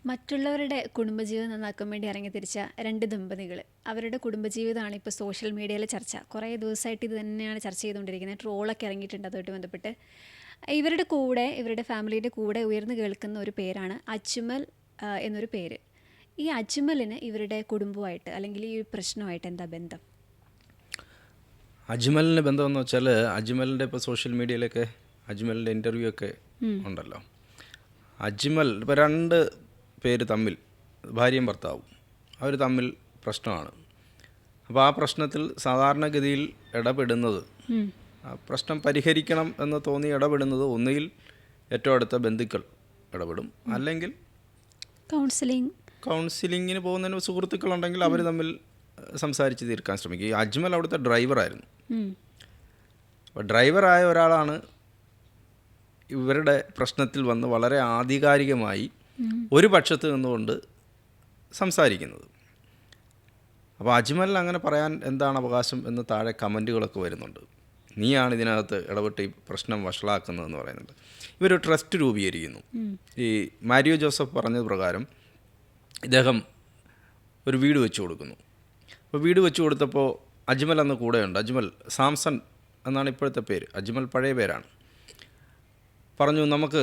മറ്റുള്ളവരുടെ കുടുംബജീവിതം നന്നാക്കാൻ വേണ്ടി ഇറങ്ങിത്തിരിച്ച രണ്ട് ദമ്പതികൾ, അവരുടെ കുടുംബജീവിതമാണ് ഇപ്പോൾ സോഷ്യൽ മീഡിയയിലെ ചർച്ച. കുറേ ദിവസമായിട്ട് ഇത് തന്നെയാണ് ചർച്ച ചെയ്തുകൊണ്ടിരിക്കുന്നത്. ട്രോളൊക്കെ ഇറങ്ങിയിട്ടുണ്ട് അതുമായിട്ട് ബന്ധപ്പെട്ട്. ഇവരുടെ കൂടെ, ഇവരുടെ ഫാമിലിയുടെ കൂടെ ഉയർന്നു കേൾക്കുന്ന ഒരു പേരാണ് അജ്മൽ എന്നൊരു പേര്. ഈ അജ്മലിന് ഇവരുടെ കുടുംബമായിട്ട് അല്ലെങ്കിൽ ഈ ഒരു പ്രശ്നമായിട്ട് എന്താ ബന്ധം? അജ്മലിന് ബന്ധമെന്ന് വെച്ചാൽ അജ്മലിൻ്റെ ഇപ്പോൾ സോഷ്യൽ മീഡിയയിലൊക്കെ അജ്മലിൻ്റെ ഇൻ്റർവ്യൂ ഒക്കെ ഉണ്ടല്ലോ. അജ്മൽ ഇപ്പോൾ രണ്ട് പേര് തമ്മിൽ, ഭാര്യയും ഭർത്താവും, അവർ തമ്മിൽ പ്രശ്നമാണ്. അപ്പോൾ ആ പ്രശ്നത്തിൽ സാധാരണഗതിയിൽ ഇടപെടുന്നത്, ആ പ്രശ്നം പരിഹരിക്കണം എന്ന് തോന്നി ഇടപെടുന്നത് ഒന്നുകിൽ ഏറ്റവും അടുത്ത ബന്ധുക്കൾ ഇടപെടും, അല്ലെങ്കിൽ കൗൺസിലിങ്ങിന് പോകുന്നതിന് സുഹൃത്തുക്കളുണ്ടെങ്കിൽ അവർ തമ്മിൽ സംസാരിച്ച് തീർക്കാൻ ശ്രമിക്കും. ഈ അജ്മൽ അവിടുത്തെ ഡ്രൈവറായിരുന്നു. അപ്പോൾ ഡ്രൈവറായ ഒരാളാണ് ഇവരുടെ പ്രശ്നത്തിൽ വന്ന് വളരെ ആധികാരികമായി ഒരു പക്ഷത്ത് നിന്നുകൊണ്ട് സംസാരിക്കുന്നത്. അപ്പോൾ അജ്മലിന് അങ്ങനെ പറയാൻ എന്താണ് അവകാശം എന്ന് താഴെ കമൻറ്റുകളൊക്കെ വരുന്നുണ്ട്. നീയാണ് ഇതിനകത്ത് ഇടപെട്ട് ഈ പ്രശ്നം വഷളാക്കുന്നതെന്ന് പറയുന്നുണ്ട്. ഇവരൊരു ട്രസ്റ്റ് രൂപീകരിക്കുന്നു. ഈ മാരിയോ ജോസഫ് പറഞ്ഞത് പ്രകാരം ഇദ്ദേഹം ഒരു വീട് വെച്ച് കൊടുക്കുന്നു. അപ്പോൾ വീട് വെച്ച് കൊടുത്തപ്പോൾ അജ്മൽ അന്ന് കൂടെയുണ്ട്. അജ്മൽ സാംസൺ എന്നാണ് ഇപ്പോഴത്തെ പേര്. അജ്മൽ പഴയ പേരാണ്. പറഞ്ഞു, നമുക്ക്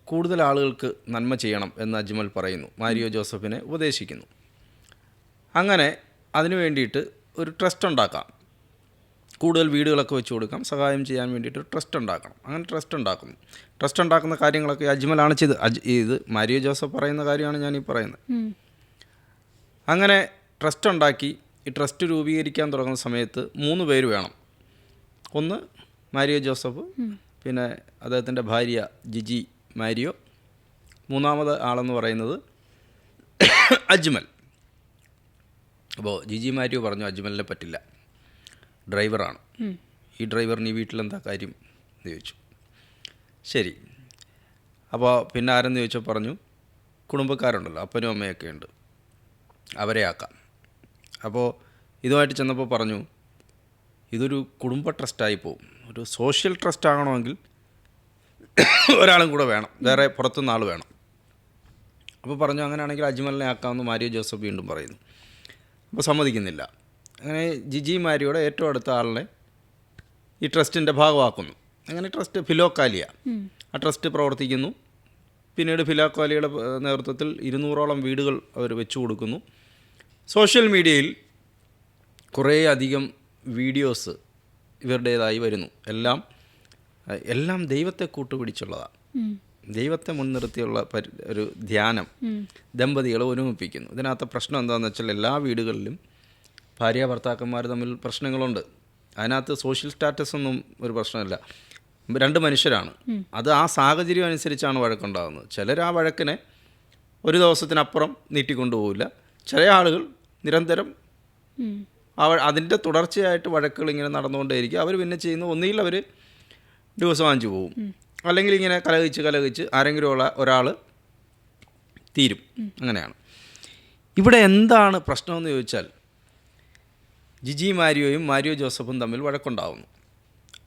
കൂടുതൽ ആളുകൾക്ക് നന്മ ചെയ്യണം എന്ന് അജ്മൽ പറയുന്നു. മാരിയോ ജോസഫിനെ ഉപദേശിക്കുന്നു. അങ്ങനെ അതിനു വേണ്ടിയിട്ട് ഒരു ട്രസ്റ്റ് ഉണ്ടാക്കാം, കൂടുതൽ വീടുകളൊക്കെ വെച്ച് കൊടുക്കാം, സഹായം ചെയ്യാൻ വേണ്ടിയിട്ട് ഒരു ട്രസ്റ്റ് ഉണ്ടാക്കണം. അങ്ങനെ ട്രസ്റ്റ് ഉണ്ടാക്കുന്നു. ട്രസ്റ്റ് ഉണ്ടാക്കുന്ന കാര്യങ്ങളൊക്കെ അജ്മലാണ് ചെയ്ത്. ഇത് മാരിയോ ജോസഫ് പറയുന്ന കാര്യമാണ് ഞാൻ ഈ പറയുന്നത്. അങ്ങനെ ട്രസ്റ്റ് ഉണ്ടാക്കി ഈ ട്രസ്റ്റ് രൂപീകരിക്കാൻ തുടങ്ങുന്ന സമയത്ത് 3 പേര് വേണം. ഒന്ന് മാരിയോ ജോസഫ്, പിന്നെ അദ്ദേഹത്തിൻ്റെ ഭാര്യ ജിജി മാരിയോ, മൂന്നാമത് ആളെന്ന് പറയുന്നത് അജ്മൽ. അപ്പോൾ ജിജി മാരിയോ പറഞ്ഞു അജ്മലിനെ പറ്റില്ല, ഡ്രൈവറാണ്, ഈ ഡ്രൈവറിന് ഈ വീട്ടിലെന്താ കാര്യം എന്ന് ചോദിച്ചു. ശരി, അപ്പോൾ പിന്നെ ആരെന്ന് ചോദിച്ചാൽ പറഞ്ഞു കുടുംബക്കാരുണ്ടല്ലോ, അപ്പനും അമ്മയൊക്കെ ഉണ്ട്, അവരെ ആക്കാം. അപ്പോൾ ഇതുമായിട്ട് ചെന്നപ്പോൾ പറഞ്ഞു ഇതൊരു കുടുംബ ട്രസ്റ്റായി പോകും, ഒരു സോഷ്യൽ ട്രസ്റ്റ് ആകണമെങ്കിൽ ഒരാളും കൂടെ വേണം, വേറെ പുറത്തുനിന്ന് ആൾ വേണം. അപ്പോൾ പറഞ്ഞു അങ്ങനെയാണെങ്കിൽ അജ്മലിനെ ആക്കാമെന്ന് മാരിയോ ജോസഫ് വീണ്ടും പറയുന്നു. അപ്പോൾ സമ്മതിക്കുന്നില്ല. അങ്ങനെ ജിജി മാരിയോടെ ഏറ്റവും അടുത്ത ആളിനെ ഈ ട്രസ്റ്റിൻ്റെ ഭാഗമാക്കുന്നു. അങ്ങനെ ട്രസ്റ്റ് ഫിലോക്കാലിയ, ആ ട്രസ്റ്റ് പ്രവർത്തിക്കുന്നു. പിന്നീട് ഫിലോക്കാലിയയുടെ നേതൃത്വത്തിൽ 200ഓളം വീടുകൾ അവർ വെച്ചു കൊടുക്കുന്നു. സോഷ്യൽ മീഡിയയിൽ കുറേ അധികം വീഡിയോസ് ഇവരുടേതായി വരുന്നു. എല്ലാം ദൈവത്തെ കൂട്ടുപിടിച്ചുള്ളതാണ്. ദൈവത്തെ മുൻനിർത്തിയുള്ള ഒരു ധ്യാനം ദമ്പതികളെ ഒരുമിപ്പിക്കുന്നു. ഇതിനകത്ത് പ്രശ്നം എന്താണെന്ന് വെച്ചാൽ എല്ലാ വീടുകളിലും ഭാര്യ ഭർത്താക്കന്മാർ തമ്മിൽ പ്രശ്നങ്ങളുണ്ട്. അതിനകത്ത് സോഷ്യൽ സ്റ്റാറ്റസ് ഒന്നും ഒരു പ്രശ്നമില്ല, 2 മനുഷ്യരാണ്. അത് ആ സാഹചര്യം അനുസരിച്ചാണ് വഴക്കുണ്ടാകുന്നത്. ചിലർ ആ വഴക്കിനെ ഒരു ദിവസത്തിനപ്പുറം നീട്ടിക്കൊണ്ടുപോകില്ല. ചില ആളുകൾ നിരന്തരം അതിൻ്റെ തുടർച്ചയായിട്ട് വഴക്കുകൾ ഇങ്ങനെ നടന്നുകൊണ്ടേയിരിക്കും. അവർ പിന്നെ ചെയ്യുന്ന ഒന്നുകിൽ അവർ ഡിവോഴ്സ് വാങ്ങിച്ചു പോകും, അല്ലെങ്കിൽ ഇങ്ങനെ കലഹിച്ച് ആരെങ്കിലും ഒരാൾ തീരും. അങ്ങനെയാണ്. ഇവിടെ എന്താണ് പ്രശ്നമെന്ന് ചോദിച്ചാൽ ജിജി മാരിയോയും മാരിയോ ജോസഫും തമ്മിൽ വഴക്കുണ്ടാകുന്നു.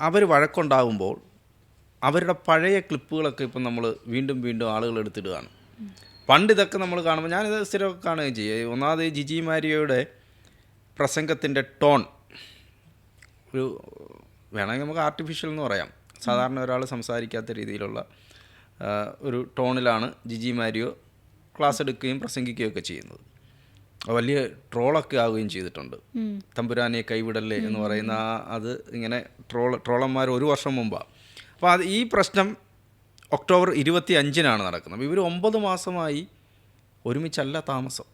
അവർ വഴക്കുണ്ടാകുമ്പോൾ അവരുടെ പഴയ ക്ലിപ്പുകളൊക്കെ ഇപ്പം നമ്മൾ വീണ്ടും ആളുകൾ എടുത്തിടുകയാണ്. പണ്ട് ഇതൊക്കെ നമ്മൾ കാണുമ്പോൾ, ഞാനിത് സ്ഥിരമൊക്കെ കാണുകയും ചെയ്യും. ഒന്നാമത് ജിജി മാരിയോയുടെ പ്രസംഗത്തിൻ്റെ ടോൺ ഒരു വേണമെങ്കിൽ നമുക്ക് ആർട്ടിഫിഷ്യൽ എന്ന് പറയാം. സാധാരണ ഒരാൾ സംസാരിക്കാത്ത രീതിയിലുള്ള ഒരു ടോണിലാണ് ജിജി മാരിയോ ക്ലാസ് എടുക്കുകയും പ്രസംഗിക്കുകയൊക്കെ ചെയ്യുന്നത്. വലിയ ട്രോളൊക്കെ ആവുകയും ചെയ്തിട്ടുണ്ട്. തമ്പുരാനെ കൈവിടല്ലേ എന്ന് പറയുന്ന അത് ഇങ്ങനെ ട്രോളന്മാർ 1 വർഷം മുമ്പാണ്. അപ്പോൾ ഈ പ്രശ്നം ഒക്ടോബർ 25-നാണ് നടക്കുന്നത്. ഇവർ 9 മാസമായി ഒരുമിച്ചല്ല താമസം.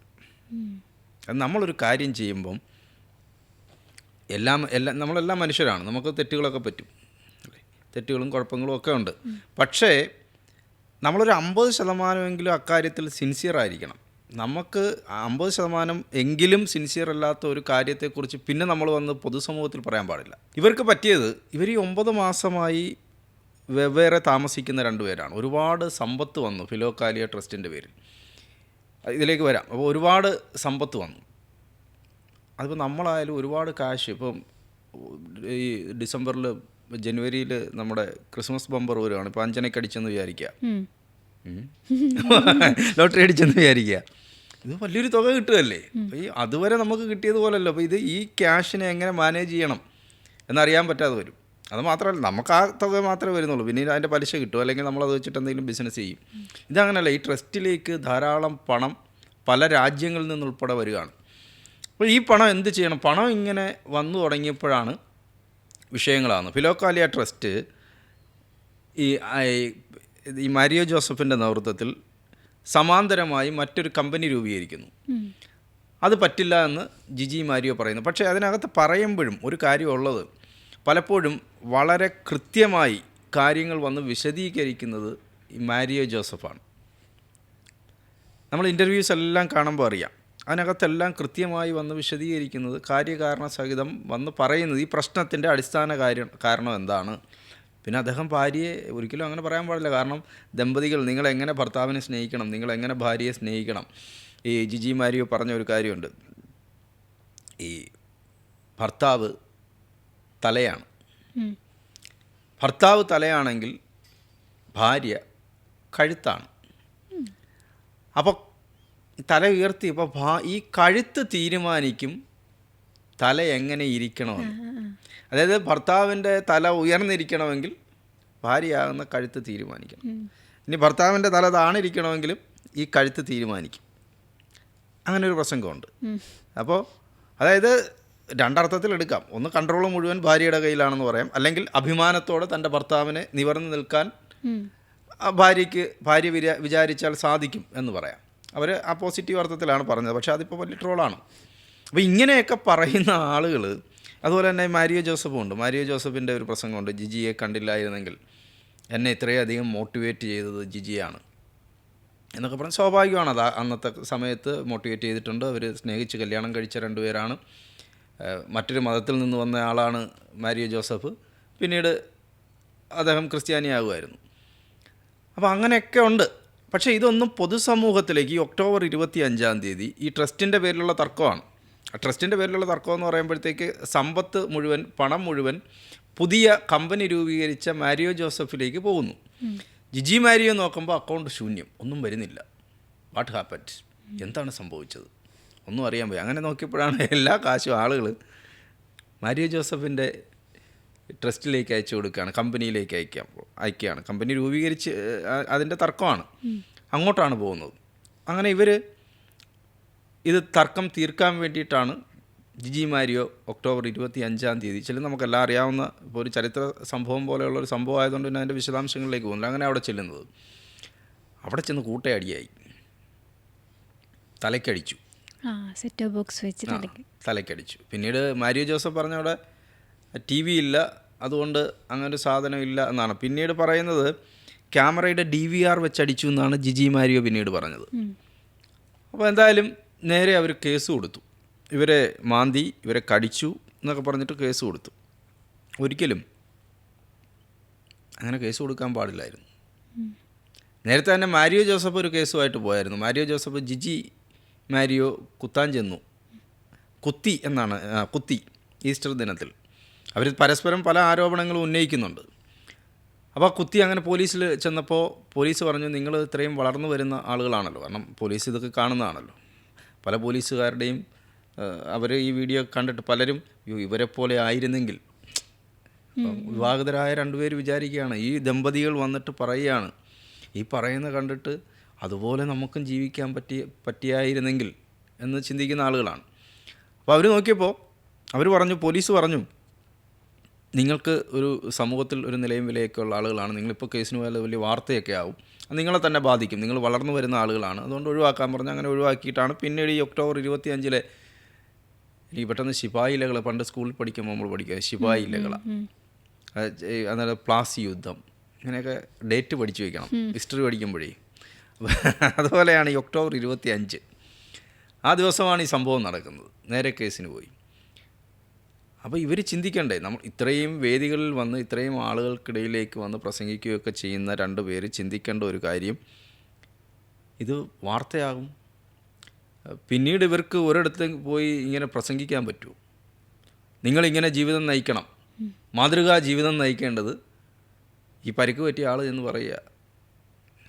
നമ്മളൊരു കാര്യം ചെയ്യുമ്പം നമ്മളെല്ലാം മനുഷ്യരാണ്, നമുക്ക് തെറ്റുകളൊക്കെ പറ്റും, തെറ്റുകളും കുഴപ്പങ്ങളും ഒക്കെ ഉണ്ട്. പക്ഷേ നമ്മളൊരു 50% അക്കാര്യത്തിൽ സിൻസിയറായിരിക്കണം. നമുക്ക് 50% എങ്കിലും സിൻസിയർ അല്ലാത്ത ഒരു കാര്യത്തെക്കുറിച്ച് പിന്നെ നമ്മൾ വന്ന് പൊതുസമൂഹത്തിൽ പറയാൻ പാടില്ല. ഇവർക്ക് പറ്റിയത്, ഇവർ ഈ 9 മാസമായി വെവ്വേറെ താമസിക്കുന്ന 2 പേരാണ്. ഒരുപാട് സമ്പത്ത് വന്നു ഫിലോക്കാലിയ ട്രസ്റ്റിൻ്റെ പേരിൽ. ഇതിലേക്ക് വരാം. അപ്പോൾ ഒരുപാട് സമ്പത്ത് വന്നു. അതിപ്പോൾ നമ്മളായാലും ഒരുപാട് കാശ്, ഇപ്പം ഈ ഡിസംബറിൽ ജനുവരിയിൽ നമ്മുടെ ക്രിസ്മസ് ബമ്പർ വരുവാണ്. ഇപ്പോൾ 5 അടിച്ചെന്ന് വിചാരിക്കുക. ലോട്ടറി അടിച്ചെന്ന് വിചാരിക്കുക, ഇത് വലിയൊരു തുക കിട്ടുകയല്ലേ. അപ്പോൾ ഈ അതുവരെ നമുക്ക് കിട്ടിയതുപോലല്ലോ. അപ്പോൾ ഇത് ഈ ക്യാഷിനെ എങ്ങനെ മാനേജ് ചെയ്യണം എന്നറിയാൻ പറ്റാതെ വരും. അത് മാത്രമല്ല, നമുക്ക് ആ തുക മാത്രമേ വരുന്നുള്ളൂ, പിന്നീട് അതിൻ്റെ പലിശ കിട്ടും, അല്ലെങ്കിൽ നമ്മളത് വെച്ചിട്ട് എന്തെങ്കിലും ബിസിനസ് ചെയ്യും. ഇതങ്ങനെയല്ല. ഈ ട്രസ്റ്റിലേക്ക് ധാരാളം പണം പല രാജ്യങ്ങളിൽ നിന്നുൾപ്പെടെ വരികയാണ്. അപ്പോൾ ഈ പണം എന്ത് ചെയ്യണം? പണം ഇങ്ങനെ വന്നു തുടങ്ങിയപ്പോഴാണ് വിഷയങ്ങളാണ്. ഫിലോക്കാലിയ ട്രസ്റ്റ് ഈ മാരിയോ ജോസഫിൻ്റെ നേതൃത്വത്തിൽ സമാന്തരമായി മറ്റൊരു കമ്പനി രൂപീകരിക്കുന്നു. അത് പറ്റില്ല എന്ന് ജിജി മാരിയോ പറയുന്നു. പക്ഷേ അതിനകത്ത് പറയുമ്പോഴും ഒരു കാര്യമുള്ളത്, പലപ്പോഴും വളരെ കൃത്യമായി കാര്യങ്ങൾ വന്ന് വിശദീകരിക്കുന്നത് ഈ മാരിയോ ജോസഫാണ്. നമ്മൾ ഇൻ്റർവ്യൂസ് എല്ലാം കാണുമ്പോൾ അറിയാം, അതിനകത്തെല്ലാം കൃത്യമായി വന്ന് വിശദീകരിക്കുന്നത്, കാര്യകാരണ സഹിതം വന്ന് പറയുന്നത് ഈ പ്രശ്നത്തിൻ്റെ അടിസ്ഥാന കാരണം എന്താണ്. പിന്നെ അദ്ദേഹം ഭാര്യയെ ഒരിക്കലും അങ്ങനെ പറയാൻ പാടില്ല. കാരണം ദമ്പതികൾ, നിങ്ങളെങ്ങനെ ഭർത്താവിനെ സ്നേഹിക്കണം, നിങ്ങളെങ്ങനെ ഭാര്യയെ സ്നേഹിക്കണം. ഈ ജിജി മാരിയോ പറഞ്ഞ ഒരു കാര്യമുണ്ട്, ഈ ഭർത്താവ് തലയാണ്. ഭർത്താവ് തലയാണെങ്കിൽ ഭാര്യ കഴുത്താണ്. അപ്പോൾ തല ഉയർത്തി, ഇപ്പോൾ ഈ കഴുത്ത് തീരുമാനിക്കും തല എങ്ങനെ ഇരിക്കണമെന്ന്. അതായത് ഭർത്താവിൻ്റെ തല ഉയർന്നിരിക്കണമെങ്കിൽ ഭാര്യയാകുന്ന കഴുത്ത് തീരുമാനിക്കണം. ഇനി ഭർത്താവിൻ്റെ തല താണിരിക്കണമെങ്കിലും ഈ കഴുത്ത് തീരുമാനിക്കും. അങ്ങനെ ഒരു പ്രസംഗമുണ്ട്. അപ്പോൾ അതായത് രണ്ടർത്ഥത്തിലെടുക്കാം. ഒന്ന്, കൺട്രോൾ മുഴുവൻ ഭാര്യയുടെ കയ്യിലാണെന്ന് പറയാം. അല്ലെങ്കിൽ അഭിമാനത്തോടെ തൻ്റെ ഭർത്താവിനെ നിവർന്നു നിൽക്കാൻ ഭാര്യ വിചാരിച്ചാൽ സാധിക്കും എന്ന് പറയാം. അവർ ആ പോസിറ്റീവ് അർത്ഥത്തിലാണ് പറഞ്ഞത്. പക്ഷേ അതിപ്പോൾ വലിയ ട്രോളാണ്. അപ്പോൾ ഇങ്ങനെയൊക്കെ പറയുന്ന ആളുകൾ, അതുപോലെ തന്നെ മാരിയോ ജോസഫും ഉണ്ട്. മാരിയോ ജോസഫിൻ്റെ ഒരു പ്രസംഗമുണ്ട്, ജിജിയെ കണ്ടില്ലായിരുന്നെങ്കിൽ എന്നെ ഇത്രയധികം മോട്ടിവേറ്റ് ചെയ്തത് ജിജിയാണ് എന്നൊക്കെ പറഞ്ഞ്. സ്വാഭാവികമാണ്, അത് അന്നത്തെ സമയത്ത് മോട്ടിവേറ്റ് ചെയ്തിട്ടുണ്ട്. അവർ സ്നേഹിച്ച് കല്യാണം കഴിച്ച രണ്ടുപേരാണ്. മറ്റൊരു മതത്തിൽ നിന്ന് വന്ന ആളാണ് മാരിയോ ജോസഫ്. പിന്നീട് അദ്ദേഹം ക്രിസ്ത്യാനിയാകുമായിരുന്നു. അപ്പോൾ അങ്ങനെയൊക്കെ ഉണ്ട്. പക്ഷേ ഇതൊന്നും പൊതുസമൂഹത്തിലേക്ക് ഈ ഒക്ടോബർ 25 ഈ ട്രസ്റ്റിൻ്റെ പേരിലുള്ള തർക്കമാണ്. ട്രസ്റ്റിൻ്റെ പേരിലുള്ള തർക്കം എന്ന് പറയുമ്പോഴത്തേക്ക് സമ്പത്ത് മുഴുവൻ, പണം മുഴുവൻ പുതിയ കമ്പനി രൂപീകരിച്ച മാരിയോ ജോസഫിലേക്ക് പോകുന്നു. ജിജി മാരിയോ നോക്കുമ്പോൾ അക്കൗണ്ട് ശൂന്യം, ഒന്നും വരുന്നില്ല. What happened? എന്താണ് സംഭവിച്ചത്? ഒന്നും അറിയാൻ പോയി. അങ്ങനെ നോക്കിയപ്പോഴാണ് എല്ലാ കാശും ആളുകൾ മാരിയോ ജോസഫിൻ്റെ ട്രസ്റ്റിലേക്ക് അയച്ചു കൊടുക്കുകയാണ്, കമ്പനിയിലേക്ക് അയക്കുകയാണ്. കമ്പനി രൂപീകരിച്ച് അതിൻ്റെ തർക്കമാണ്, അങ്ങോട്ടാണ് പോകുന്നത്. അങ്ങനെ ഇവർ ഇത് തർക്കം തീർക്കാൻ വേണ്ടിയിട്ടാണ് ജിജി മാരിയോ ഒക്ടോബർ 25 ചില നമുക്കെല്ലാം അറിയാവുന്ന ഇപ്പോൾ ഒരു ചരിത്ര സംഭവം പോലെയുള്ളൊരു സംഭവം ആയതുകൊണ്ട് തന്നെ അതിൻ്റെ വിശദാംശങ്ങളിലേക്ക് പോകുന്നില്ല. അങ്ങനെ അവിടെ ചെല്ലുന്നത്, അവിടെ ചെന്ന് കൂട്ടയടിയായി, തലയ്ക്കടിച്ചു. സെറ്റ് ബോക്സ് വെച്ച് തലയ്ക്കടിച്ചു. പിന്നീട് മാരിയോ ജോസഫ് പറഞ്ഞ അവിടെ TV ഇല്ല, അതുകൊണ്ട് അങ്ങനൊരു സാധനം ഇല്ല എന്നാണ്. പിന്നീട് പറയുന്നത് ക്യാമറയുടെ DVR വെച്ചടിച്ചു എന്നാണ് ജിജി മാരിയോ പിന്നീട് പറഞ്ഞത്. അപ്പോൾ എന്തായാലും നേരെ അവർ കേസ് കൊടുത്തു. ഇവരെ മാന്തി, ഇവരെ കടിച്ചു എന്നൊക്കെ പറഞ്ഞിട്ട് കേസ് കൊടുത്തു. ഒരിക്കലും അങ്ങനെ കേസ് കൊടുക്കാൻ പാടില്ലായിരുന്നു. നേരത്തെ തന്നെ മാരിയോ ജോസഫ് ഒരു കേസുമായിട്ട് പോയായിരുന്നു. മാരിയോ ജോസഫ് ജിജി മാരിയോ കുത്താൻ ചെന്നു. കുത്തി ഈസ്റ്റർ ദിനത്തിൽ. അവർ പരസ്പരം പല ആരോപണങ്ങളും ഉന്നയിക്കുന്നുണ്ട്. അപ്പോൾ കുത്തി അങ്ങനെ പോലീസിൽ ചെന്നപ്പോൾ പോലീസ് പറഞ്ഞു, നിങ്ങൾ ഇത്രയും വളർന്നു വരുന്ന ആളുകളാണല്ലോ, കാരണം പോലീസ് ഇതൊക്കെ കാണുന്നതാണല്ലോ. പല പോലീസുകാരുടെയും അവർ ഈ വീഡിയോ കണ്ടിട്ട് പലരും ഇവരെ പോലെ ആയിരുന്നെങ്കിൽ. വിവാഹിതരായ രണ്ടുപേർ വിചാരിക്കുകയാണ്, ഈ ദമ്പതികൾ വന്നിട്ട് പറയുകയാണ്, ഈ പറയുന്ന കണ്ടിട്ട് അതുപോലെ നമുക്കും ജീവിക്കാൻ പറ്റിയായിരുന്നെങ്കിൽ എന്ന് ചിന്തിക്കുന്ന ആളുകളാണ്. അപ്പോൾ അവർ നോക്കിയപ്പോൾ അവർ പറഞ്ഞു, പോലീസ് പറഞ്ഞു, നിങ്ങൾക്ക് ഒരു സമൂഹത്തിൽ ഒരു നിലയും വിലയൊക്കെ ഉള്ള ആളുകളാണ്, നിങ്ങളിപ്പോൾ കേസിന് പോയാൽ വലിയ വാർത്തയൊക്കെ ആവും, അത് നിങ്ങളെ തന്നെ ബാധിക്കും, നിങ്ങൾ വളർന്നു വരുന്ന ആളുകളാണ്, അതുകൊണ്ട് ഒഴിവാക്കാൻ പറഞ്ഞ് അങ്ങനെ ഒഴിവാക്കിയിട്ടാണ് പിന്നീട് ഈ ഒക്ടോബർ 25 എനിക്ക് പെട്ടെന്ന് ശിപായി ഇലകൾ, പണ്ട് സ്കൂളിൽ പഠിക്കുമ്പോൾ നമ്മൾ പഠിക്കുക ശിപായി ഇലകളാണ്, അന്നേരം പ്ലാസി യുദ്ധം, ഇങ്ങനെയൊക്കെ ഡേറ്റ് പഠിച്ചു വയ്ക്കണം ഹിസ്റ്ററി പഠിക്കുമ്പോഴേ. അതുപോലെയാണ് ഈ ഒക്ടോബർ 25 ആ ദിവസമാണ് ഈ സംഭവം നടക്കുന്നത്. നേരെ കേസിന് പോയി. അപ്പോൾ ഇവർ ചിന്തിക്കണ്ടേ, നമ്മൾ ഇത്രയും വേദികളിൽ വന്ന് ഇത്രയും ആളുകൾക്കിടയിലേക്ക് വന്ന് പ്രസംഗിക്കുകയൊക്കെ ചെയ്യുന്ന രണ്ട് പേര് ചിന്തിക്കേണ്ട ഒരു കാര്യം, ഇത് വാർത്തയാകും. പിന്നീട് ഇവർക്ക് ഒരിടത്ത് പോയി ഇങ്ങനെ പ്രസംഗിക്കാൻ പറ്റുമോ? നിങ്ങളിങ്ങനെ ജീവിതം നയിക്കണം, മാതൃകാ ജീവിതം നയിക്കേണ്ടത് ഈ പരിക്ക് പറ്റിയ ആൾ എന്ന് പറയുക,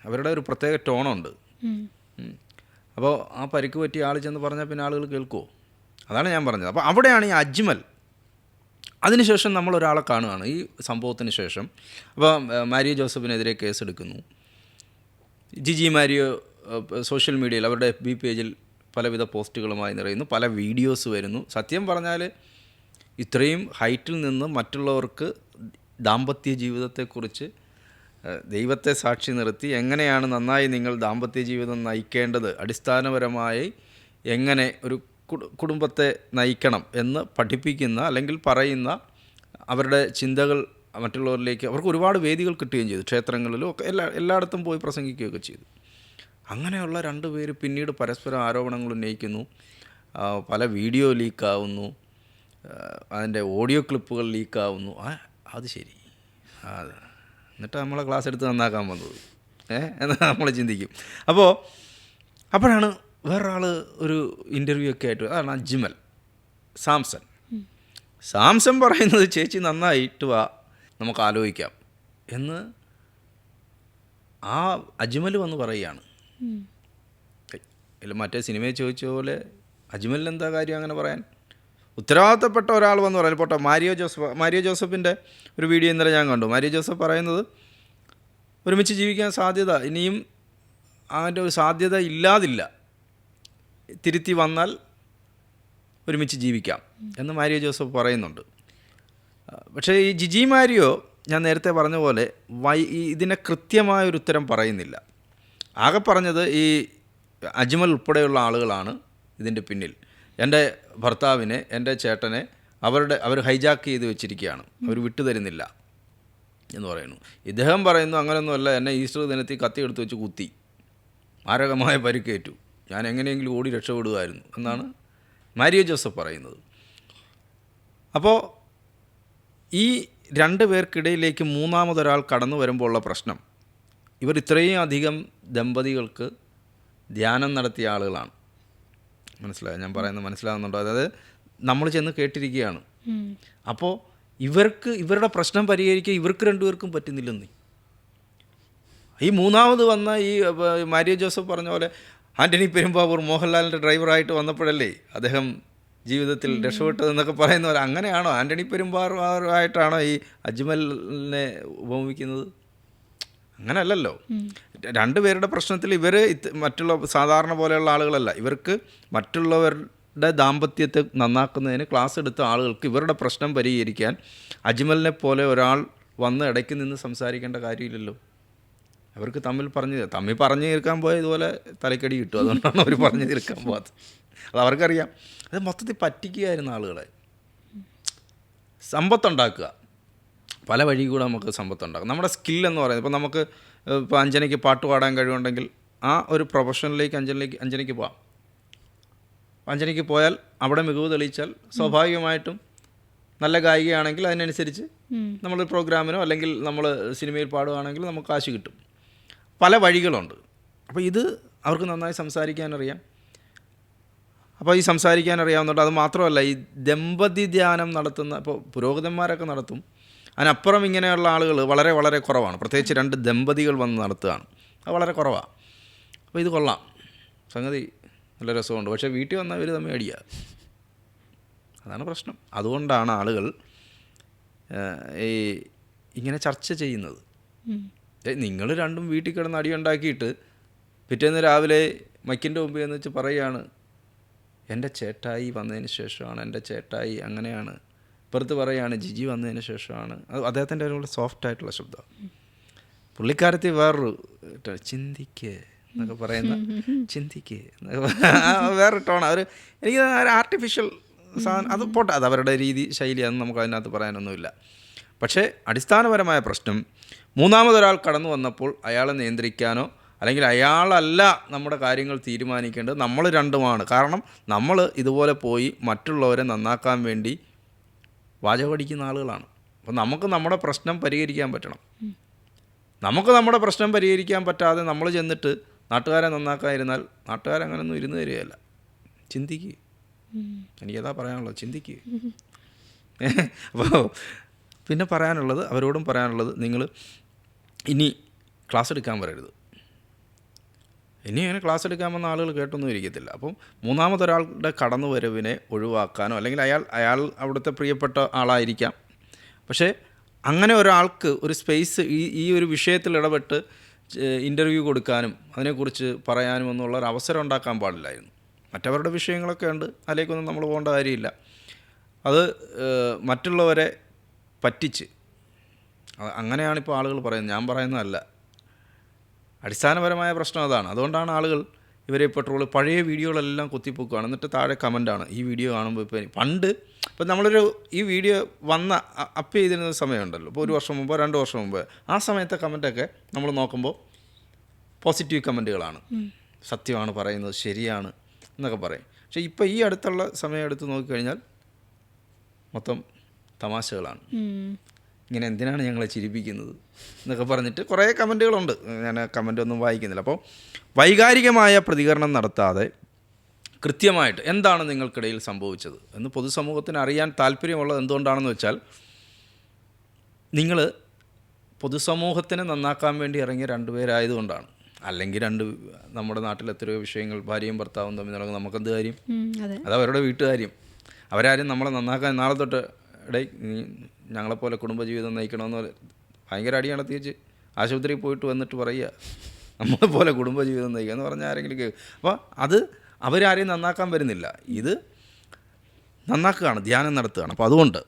അവരുടെ ഒരു പ്രത്യേക ടോണുണ്ട്. അപ്പോൾ ആ പരിക്ക് പറ്റിയ ആൾ ചെന്ന് പറഞ്ഞാൽ പിന്നെ ആളുകൾ കേൾക്കുമോ? അതാണ് ഞാൻ പറഞ്ഞത്. അപ്പോൾ അവിടെയാണ് ഈ അജ്മൽ. അതിനുശേഷം നമ്മൾ ഒരാളെ കാണുകയാണ് ഈ സംഭവത്തിന് ശേഷം. അപ്പോൾ മാരിയോ ജോസഫിനെതിരെ കേസെടുക്കുന്നു. ജിജി മാരിയോ സോഷ്യൽ മീഡിയയിൽ അവരുടെ FB പേജിൽ പലവിധ പോസ്റ്റുകളുമായി നിറയുന്നു, പല വീഡിയോസ് വരുന്നു. സത്യം പറഞ്ഞാൽ ഇത്രയും ഹൈറ്റിൽ നിന്ന് മറ്റുള്ളവർക്ക് ദാമ്പത്യ ജീവിതത്തെക്കുറിച്ച് ദൈവത്തെ സാക്ഷി നിർത്തി എങ്ങനെയാണ് നന്നായി നിങ്ങൾ ദാമ്പത്യ ജീവിതം നയിക്കേണ്ടത്, അടിസ്ഥാനപരമായി എങ്ങനെ ഒരു കുടുംബത്തെ നയിക്കണം എന്ന് പഠിപ്പിക്കുന്ന അല്ലെങ്കിൽ പറയുന്ന അവരുടെ ചിന്തകൾ മറ്റുള്ളവരിലേക്ക് അവർക്ക് ഒരുപാട് വേദികൾ കിട്ടുകയും ചെയ്തു. ക്ഷേത്രങ്ങളിലും ഒക്കെ എല്ലായിടത്തും പോയി പ്രസംഗിക്കുകയൊക്കെ ചെയ്തു. അങ്ങനെയുള്ള രണ്ടുപേര് പിന്നീട് പരസ്പരം ആരോപണങ്ങൾ ഉന്നയിക്കുന്നു, പല വീഡിയോ ലീക്കാവുന്നു, അതിൻ്റെ ഓഡിയോ ക്ലിപ്പുകൾ ലീക്കാവുന്നു. അത് ശരി, എന്നിട്ട് നമ്മളെ ക്ലാസ് എടുത്ത് നന്നാക്കാൻ വന്നത് എന്ന് നമ്മൾ ചിന്തിക്കും. അപ്പോഴാണ് വേറൊരാൾ ഒരു ഇൻ്റർവ്യൂ ഒക്കെ ആയിട്ട്, അതാണ് അജ്മൽ സാംസൺ പറയുന്നത്, ചേച്ചി നന്നായിട്ട് വാ നമുക്ക് ആലോചിക്കാം എന്ന് ആ അജ്മൽ വന്ന് പറയുകയാണ്. ഇല്ല, മറ്റേ സിനിമയിൽ ചോദിച്ച പോലെ അജ്മലിന് എന്താ കാര്യം അങ്ങനെ പറയാൻ? ഉത്തരവാദിത്തപ്പെട്ട ഒരാൾ വന്ന് പറയാൻ. പോട്ടെ, മാരിയോ ജോസഫിൻ്റെ ഒരു വീഡിയോ ഇന്നലെ ഞാൻ കണ്ടു. മാരിയോ ജോസഫ് പറയുന്നത് ഒരുമിച്ച് ജീവിക്കാൻ സാധ്യത ഇനിയും അതിൻ്റെ ഒരു സാധ്യത ഇല്ലാതില്ല, തിരുത്തി വന്നാൽ ഒരുമിച്ച് ജീവിക്കാം എന്ന് മാരിയോ ജോസഫ് പറയുന്നുണ്ട്. പക്ഷേ ഈ ജിജി മാരിയോ ഞാൻ നേരത്തെ പറഞ്ഞ പോലെ ഇതിനെ കൃത്യമായൊരു ഉത്തരം പറയുന്നില്ല. ആകെ പറഞ്ഞത് ഈ അജ്മൽ ഉൾപ്പെടെയുള്ള ആളുകളാണ് ഇതിൻ്റെ പിന്നിൽ. എൻ്റെ ഭർത്താവിനെ, എൻ്റെ ചേട്ടനെ അവർ ഹൈജാക്ക് ചെയ്ത് വെച്ചിരിക്കുകയാണ്, അവർ വിട്ടുതരുന്നില്ല എന്ന് പറയുന്നു. ഇദ്ദേഹം പറയുന്നു അങ്ങനെയൊന്നുമല്ല, എന്നെ ഈസ്റ്റർ ദിനത്തിൽ കത്തി എടുത്ത് വെച്ച് കുത്തി, മാരകമായ പരിക്കേറ്റു, ഞാൻ എങ്ങനെയെങ്കിലും ഓടി രക്ഷപ്പെടുമായിരുന്നു എന്നാണ് മാരിയോ ജോസഫ് പറയുന്നത്. അപ്പോൾ ഈ രണ്ട് പേർക്കിടയിലേക്ക് മൂന്നാമതൊരാൾ കടന്നു വരുമ്പോൾ ഉള്ള പ്രശ്നം, ഇവർ ഇത്രയും അധികം ദമ്പതികൾക്ക് ധ്യാനം നടത്തിയ ആളുകളാണ്. മനസ്സിലായോ ഞാൻ പറയുന്നത്? മനസ്സിലാകുന്നുണ്ടോ? അതായത് നമ്മൾ ചെന്ന് കേട്ടിരിക്കുകയാണ്. അപ്പോൾ ഇവരുടെ പ്രശ്നം പരിഹരിക്കുക ഇവർക്ക് രണ്ടുപേർക്കും പറ്റുന്നില്ലെന്ന്. ഈ മൂന്നാമത് വന്ന ഈ മാരിയോ ജോസഫ് പറഞ്ഞ പോലെ ആൻ്റണി പെരുമ്പാവൂർ മോഹൻലാലിൻ്റെ ഡ്രൈവറായിട്ട് വന്നപ്പോഴല്ലേ അദ്ദേഹം ജീവിതത്തിൽ രക്ഷപ്പെട്ടതെന്നൊക്കെ പറയുന്ന പോലെ, അങ്ങനെയാണോ ആൻ്റണി പെരുമ്പാവൂറായിട്ടാണോ ഈ അജ്മലിനെ ഉപമിക്കുന്നത്? അങ്ങനെയല്ലല്ലോ. രണ്ടുപേരുടെ പ്രശ്നത്തിൽ ഇവർ മറ്റുള്ള സാധാരണ പോലെയുള്ള ആളുകളല്ല. ഇവർക്ക് മറ്റുള്ളവരുടെ ദാമ്പത്യത്തെ നന്നാക്കുന്നതിന് ക്ലാസ് എടുത്ത ആളുകൾക്ക് ഇവരുടെ പ്രശ്നം പരിഹരിക്കാൻ അജ്മലിനെ പോലെ ഒരാൾ വന്ന് ഇടയ്ക്ക് നിന്ന് സംസാരിക്കേണ്ട കാര്യമില്ലല്ലോ. അവർക്ക് തമ്മിൽ പറഞ്ഞു തീർക്കാൻ പോയാൽ ഇതുപോലെ തലക്കടി കിട്ടും. അതുകൊണ്ടാണ് അവർ പറഞ്ഞു തീർക്കാൻ പോകാത്തത്. അത് അവർക്കറിയാം. അത് മൊത്തത്തിൽ പറ്റിക്കുകയായിരുന്നു ആളുകളെ. സമ്പത്തുണ്ടാക്കുക, പല വഴി കൂടെ നമുക്ക് സമ്പത്തുണ്ടാക്കാം. നമ്മുടെ സ്കില്ലെന്ന് പറയുന്നത്, ഇപ്പോൾ നമുക്ക് ഇപ്പോൾ അഞ്ജനയ്ക്ക് പാട്ട് പാടാൻ കഴിവുണ്ടെങ്കിൽ ആ ഒരു പ്രൊഫഷനിലേക്ക് അഞ്ജനയ്ക്ക് പോകാം. അഞ്ജനയ്ക്ക് പോയാൽ അവിടെ മികവ് തെളിയിച്ചാൽ സ്വാഭാവികമായിട്ടും നല്ല ഗായികയാണെങ്കിൽ അതിനനുസരിച്ച് നമ്മൾ പ്രോഗ്രാമിനോ അല്ലെങ്കിൽ നമ്മൾ സിനിമയിൽ പാടുകയാണെങ്കിൽ നമുക്ക് കാശ് കിട്ടും. പല വഴികളുണ്ട്. അപ്പോൾ ഇത് അവർക്ക് നന്നായി സംസാരിക്കാനറിയാം. അപ്പോൾ ഈ സംസാരിക്കാനറിയാവുന്നുണ്ട്. അത് മാത്രമല്ല, ഈ ദമ്പതി ധ്യാനം നടത്തുന്ന ഇപ്പോൾ പുരോഹിതന്മാരൊക്കെ നടത്തും, അതിനപ്പുറം ഇങ്ങനെയുള്ള ആളുകൾ വളരെ വളരെ കുറവാണ്. പ്രത്യേകിച്ച് രണ്ട് ദമ്പതികൾ വന്ന് നടത്തുകയാണ്, അത് വളരെ കുറവാണ്. അപ്പോൾ ഇത് കൊള്ളാം, സംഗതി നല്ല രസമുണ്ട്. പക്ഷേ വീട്ടിൽ വന്നാൽ ഇവർ തമ്മിൽ അടിക്കുക, അതാണ് പ്രശ്നം. അതുകൊണ്ടാണ് ആളുകൾ ഇങ്ങനെ ചർച്ച ചെയ്യുന്നത്. നിങ്ങൾ രണ്ടും വീട്ടിൽ കിടന്ന് അടിയുണ്ടാക്കിയിട്ട് പിറ്റേന്ന് രാവിലെ മൈക്കിൻ്റെ മുമ്പിൽ എന്ന് വെച്ച് പറയുകയാണ്, എൻ്റെ ചേട്ടായി വന്നതിന് ശേഷമാണ്, എൻ്റെ ചേട്ടായി അങ്ങനെയാണ്. ഇപ്പുറത്ത് പറയുകയാണ് ജിജി വന്നതിന് ശേഷമാണ്. അത് അദ്ദേഹത്തിൻ്റെ ഒരു സോഫ്റ്റായിട്ടുള്ള ശബ്ദം. പുള്ളിക്കാരത്തി വേറൊരു ചിന്തിക്ക് എന്നൊക്കെ പറയുന്ന ചിന്തിക്ക് വേറൊരു ടോൺ. അവർ എനിക്ക് ആർട്ടിഫിഷ്യൽ സാധനം, അത് പോട്ടെ, അത് അവരുടെ രീതി ശൈലിയാണെന്ന് നമുക്ക് അതിനകത്ത് പറയാനൊന്നുമില്ല. പക്ഷേ അടിസ്ഥാനപരമായ പ്രശ്നം, മൂന്നാമതൊരാൾ കടന്നു വന്നപ്പോൾ അയാളെ നിയന്ത്രിക്കാനോ അല്ലെങ്കിൽ അയാളല്ല നമ്മുടെ കാര്യങ്ങൾ തീരുമാനിക്കേണ്ടത്, നമ്മൾ രണ്ടുമാണ്. കാരണം നമ്മൾ ഇതുപോലെ പോയി മറ്റുള്ളവരെ നന്നാക്കാൻ വേണ്ടി വാചകടിക്കുന്ന ആളുകളാണ്. അപ്പോൾ നമുക്ക് നമ്മുടെ പ്രശ്നം പരിഹരിക്കാൻ പറ്റണം. നമുക്ക് നമ്മുടെ പ്രശ്നം പരിഹരിക്കാൻ പറ്റാതെ നമ്മൾ ചെന്നിട്ട് നാട്ടുകാരെ നന്നാക്കാതിരുന്നാൽ നാട്ടുകാരങ്ങനൊന്നും ഇരുന്ന് തരികയല്ല. ചിന്തിക്കുക, എനിക്കതാ പറയാനുള്ളത്, ചിന്തിക്കുക. അപ്പോൾ പിന്നെ പറയാനുള്ളത്, അവരോടും പറയാനുള്ളത്, നിങ്ങൾ ഇനി ക്ലാസ് എടുക്കാൻ വരരുത്. ഇനി അങ്ങനെ ക്ലാസ് എടുക്കാൻ വന്ന ആളുകൾ കേട്ടൊന്നും ഇരിക്കത്തില്ല. അപ്പം മൂന്നാമതൊരാളുടെ കടന്നുവരവിനെ ഒഴിവാക്കാനോ, അല്ലെങ്കിൽ അയാൾ അവിടുത്തെ പ്രിയപ്പെട്ട ആളായിരിക്കാം, പക്ഷേ അങ്ങനെ ഒരാൾക്ക് ഒരു സ്പേസ് ഈ ഒരു വിഷയത്തിൽ ഇടപെട്ട് ഇൻ്റർവ്യൂ കൊടുക്കാനും അതിനെക്കുറിച്ച് പറയാനും എന്നുള്ള ഒരു അവസരം ഉണ്ടാക്കാൻ പാടില്ലായിരുന്നു. മറ്റവരുടെ വിഷയങ്ങളൊക്കെ ഉണ്ട്, അതിലേക്കൊന്നും നമ്മൾ പോകേണ്ട കാര്യമില്ല. അത് മറ്റുള്ളവരെ പറ്റിച്ച്, അങ്ങനെയാണിപ്പോൾ ആളുകൾ പറയുന്നത്, ഞാൻ പറയുന്നതല്ല. അടിസ്ഥാനപരമായ പ്രശ്നം അതാണ്. അതുകൊണ്ടാണ് ആളുകൾ ഇവരെ ഇപ്പോൾ പഴയ വീഡിയോകളെല്ലാം കുത്തിപ്പൊക്കുകയാണ്. എന്നിട്ട് താഴെ കമൻറ്റാണ്, ഈ വീഡിയോ കാണുമ്പോൾ ഇപ്പോൾ ഇപ്പം നമ്മളൊരു ഈ വീഡിയോ അപ്പ് ചെയ്തിരുന്ന സമയമുണ്ടല്ലോ, ഇപ്പോൾ 1 വർഷം മുമ്പോ 2 വർഷം മുമ്പ്, ആ സമയത്തെ കമൻറ്റൊക്കെ നമ്മൾ നോക്കുമ്പോൾ പോസിറ്റീവ് കമൻറ്റുകളാണ്, സത്യമാണ് പറയുന്നത്, ശരിയാണ് എന്നൊക്കെ പറയും. പക്ഷേ ഇപ്പോൾ ഈ അടുത്തുള്ള സമയം എടുത്ത് നോക്കിക്കഴിഞ്ഞാൽ മൊത്തം തമാശകളാണ്. ഇങ്ങനെ എന്തിനാണ് ഞങ്ങളെ ചിരിപ്പിക്കുന്നത് എന്നൊക്കെ പറഞ്ഞിട്ട് കുറേ കമൻറ്റുകളുണ്ട്. ഞാൻ കമൻറ്റൊന്നും വായിക്കുന്നില്ല. അപ്പോൾ വൈകാരികമായ പ്രതികരണം നടത്താതെ കൃത്യമായിട്ട് എന്താണ് നിങ്ങൾക്കിടയിൽ സംഭവിച്ചത് എന്ന് പൊതുസമൂഹത്തിന് അറിയാൻ താല്പര്യമുള്ളത് എന്തുകൊണ്ടാണെന്ന് വെച്ചാൽ, നിങ്ങൾ പൊതുസമൂഹത്തിനെ നന്നാക്കാൻ വേണ്ടി ഇറങ്ങിയ 2 പേരായതുകൊണ്ടാണ്. അല്ലെങ്കിൽ നമ്മുടെ നാട്ടിൽ എത്രയോ വിഷയങ്ങൾ ഭാര്യയും ഭർത്താവും തമ്മിൽ നടക്കും, നമുക്കെന്ത് കാര്യം? അത് അവരുടെ വീട്ടുകാര്യം. അവരാരും നമ്മളെ നന്നാക്കാൻ നാളെ തൊട്ട് ഞങ്ങളെപ്പോലെ കുടുംബജീവിതം നയിക്കണമെന്ന് ഭയങ്കര അടി നടത്തി വെച്ച് ആശുപത്രിയിൽ പോയിട്ട് വന്നിട്ട് പറയുക നമ്മളെപ്പോലെ കുടുംബജീവിതം നയിക്കുക എന്ന് പറഞ്ഞാൽ ആരെങ്കിലും കേൾക്കും. അപ്പോൾ അത് അവരാരെയും നന്നാക്കാൻ വരുന്നില്ല, ഇത് നന്നാക്കുകയാണ്, ധ്യാനം നടത്തുകയാണ്. അപ്പോൾ അതുകൊണ്ട്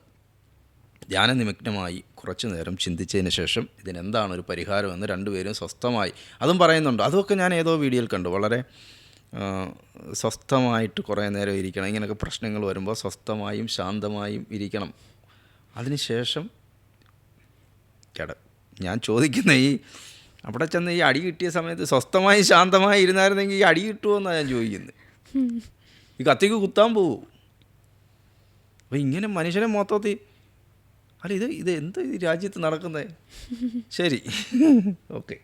ധ്യാനനിമഗ്നമായി കുറച്ച് നേരം ചിന്തിച്ചതിന് ശേഷം ഇതിനെന്താണ് ഒരു പരിഹാരമെന്ന് 2 പേരും സ്വസ്ഥമായി, അതും പറയുന്നുണ്ട്. അതൊക്കെ ഞാൻ ഏതോ വീഡിയോയിൽ കണ്ടു. വളരെ സ്വസ്ഥമായിട്ട് കുറേ നേരം ഇരിക്കണം, ഇങ്ങനെയൊക്കെ പ്രശ്നങ്ങൾ വരുമ്പോൾ സ്വസ്ഥമായും ശാന്തമായും ഇരിക്കണം. അതിനുശേഷം ഞാൻ ചോദിക്കുന്ന അവിടെ ചെന്ന് ഈ അടി കിട്ടിയ സമയത്ത് സ്വസ്ഥമായി ശാന്തമായി ഇരുന്നായിരുന്നെങ്കിൽ ഈ അടി കിട്ടുമോ എന്നാണ് ഞാൻ ചോദിക്കുന്നത്. ഈ കത്തിക്ക് കുത്താൻ പോവും. അപ്പോൾ ഇങ്ങനെ മനുഷ്യനെ മൊത്തത്തിൽ അല്ല, ഇത് എന്ത് ഈ രാജ്യത്ത് നടക്കുന്നത്? ശരി, ഓക്കെ.